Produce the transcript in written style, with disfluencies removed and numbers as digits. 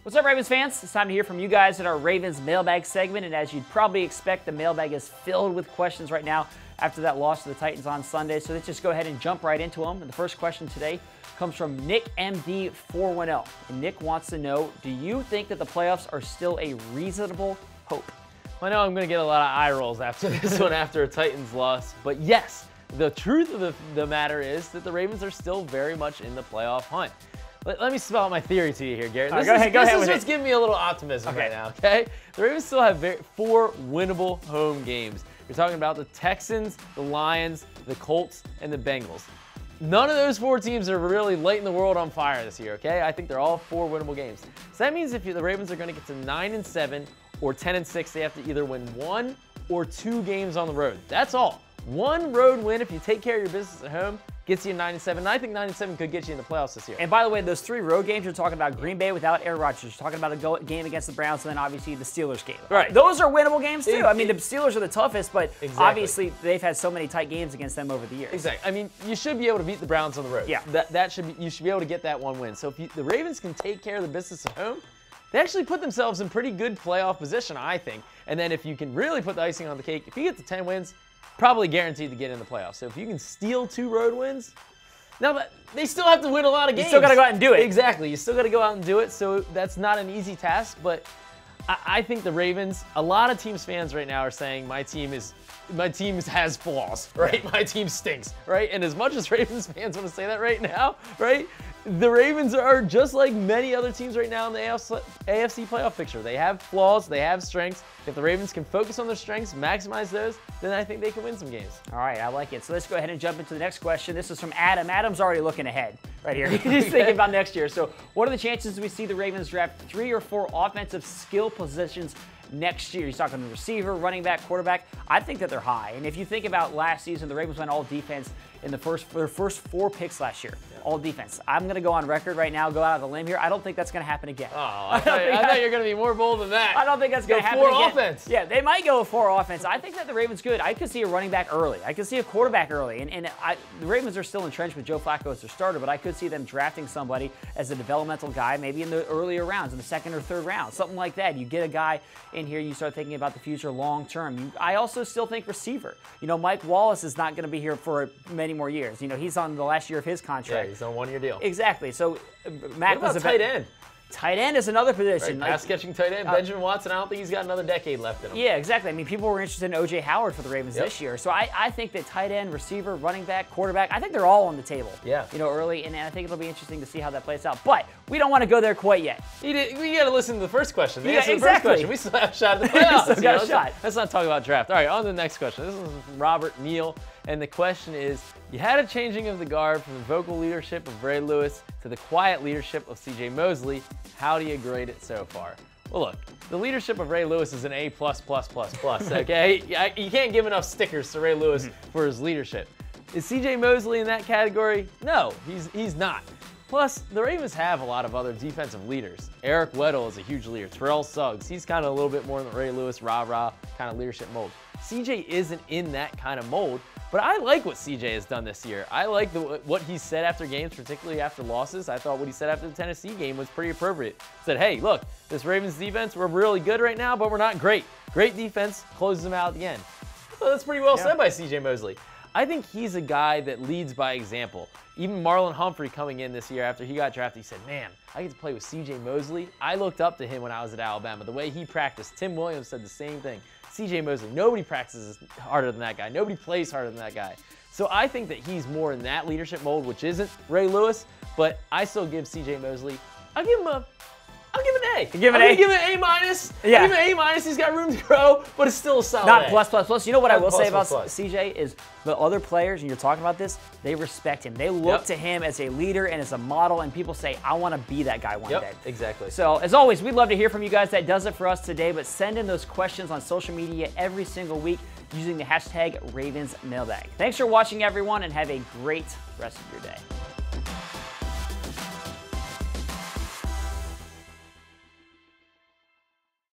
What's up, Ravens fans? It's time to hear from you guys in our Ravens Mailbag segment, and as you'd probably expect, the mailbag is filled with questions right now after that loss to the Titans on Sunday, so let's just go ahead and jump right into them. And the first question today comes from Nick MD410, and Nick wants to know, do you think that the playoffs are still a reasonable hope? I know I'm going to get a lot of eye rolls after this one after a Titans loss, but yes, the truth of the matter is that the Ravens are still very much in the playoff hunt. Let me spell out my theory to you here, Garrett. Go ahead. This is what's giving me a little optimism right now, okay? The Ravens still have 4 winnable home games. You're talking about the Texans, the Lions, the Colts, and the Bengals. None of those 4 teams are really lighting the world on fire this year, okay? I think they're all 4 winnable games. So that means if the Ravens are going to get to 9-7 or 10-6, they have to either win 1 or 2 games on the road. That's all. 1 road win, if you take care of your business at home, gets you 9-7. And I think 9-7 could get you in the playoffs this year. And by the way, those 3 road games, you're talking about Green Bay without Aaron Rodgers. You're talking about a game against the Browns, and then obviously the Steelers game. Right. Those are winnable games too. I mean, the Steelers are the toughest, but obviously they've had so many tight games against them over the years. Exactly. I mean, you should be able to beat the Browns on the road. Yeah. You should be able to get that 1 win. So if the Ravens can take care of the business at home, they actually put themselves in pretty good playoff position, I think. And then if you can really put the icing on the cake, if you get to 10 wins, probably guaranteed to get in the playoffs. So if you can steal 2 road wins, now they still have to win a lot of games. You still got to go out and do it. Exactly. You still got to go out and do it. So that's not an easy task. But I think the Ravens, a lot of teams fans right now are saying my team has flaws, right? My team stinks, right? And as much as Ravens fans want to say that right now, right? The Ravens are just like many other teams right now in the AFC playoff picture. They have flaws, they have strengths. If the Ravens can focus on their strengths, maximize those, then I think they can win some games. All right, I like it. So let's go ahead and jump into the next question. This is from Adam. Adam's already looking ahead right here. He's thinking about next year. So what are the chances we see the Ravens draft 3 or 4 offensive skill positions next year? He's talking receiver, running back, quarterback. I think that they're high. And if you think about last season, the Ravens went all defense in their first 4 picks last year. All defense. I'm going to go on record right now, go out on a limb here. I don't think that's going to happen again. Oh, I thought you were going to be more bold than that. I don't think that's going to happen again. 4 offense. Yeah, they might go with 4 offense. I think that the Ravens good. I could see a running back early. I could see a quarterback early. And the Ravens are still entrenched with Joe Flacco as their starter, but I could see them drafting somebody as a developmental guy, maybe in the earlier rounds, in the 2nd or 3rd round, something like that. You get a guy in here, you start thinking about the future long term. I also still think receiver. You know, Mike Wallace is not going to be here for many more years. You know, he's on the last year of his contract. Yeah, he's on a 1-year deal. Exactly. So Matt was a tight end. Tight end is another position. Right, pass-catching tight end. Benjamin Watson, I don't think he's got another decade left in him. Yeah, exactly. I mean, people were interested in O.J. Howard for the Ravens this year. So I think that tight end, receiver, running back, quarterback, I think they're all on the table. Yeah. You know, early, and I think it'll be interesting to see how that plays out. But we don't want to go there quite yet. We got to listen to the first question. Yeah, exactly. The first question. We still have a shot at the playoffs. Still got a shot. Let's not talk about draft. All right, on to the next question. This is from Robert Neal. And the question is, you had a changing of the guard from the vocal leadership of Ray Lewis to the quiet leadership of C.J. Mosley. How do you grade it so far? Well, look, the leadership of Ray Lewis is an A++++, okay? You can't give enough stickers to Ray Lewis for his leadership. Is C.J. Mosley in that category? No, he's not. Plus, the Ravens have a lot of other defensive leaders. Eric Weddle is a huge leader. Terrell Suggs, he's kind of a little bit more in the Ray Lewis rah-rah kind of leadership mold. CJ isn't in that kind of mold, but I like what CJ has done this year. I like what he said after games, particularly after losses. I thought what he said after the Tennessee game was pretty appropriate. Said, hey, look, this Ravens defense, we're really good right now, but we're not great. Great defense closes them out at the end. Well, that's pretty well said by CJ Mosley. I think he's a guy that leads by example. Even Marlon Humphrey coming in this year after he got drafted, he said, man, I get to play with CJ Mosley. I looked up to him when I was at Alabama, the way he practiced. Tim Williams said the same thing. CJ Mosley, nobody practices harder than that guy. Nobody plays harder than that guy. So I think that he's more in that leadership mold, which isn't Ray Lewis, but I still give CJ Mosley, I'll give him an A. You give him an A? I'm gonna give him an A-. Yeah. I'll give him an A-. He's got room to grow, but it's still a solid Not A. plus. You know what I will say about plus. CJ is the other players, and you're talking about this, they respect him. They look to him as a leader and as a model, and people say, I want to be that guy one day. Exactly. So, as always, we'd love to hear from you guys. That does it for us today, but send in those questions on social media every single week using the hashtag RavensMailbag. Thanks for watching, everyone, and have a great rest of your day.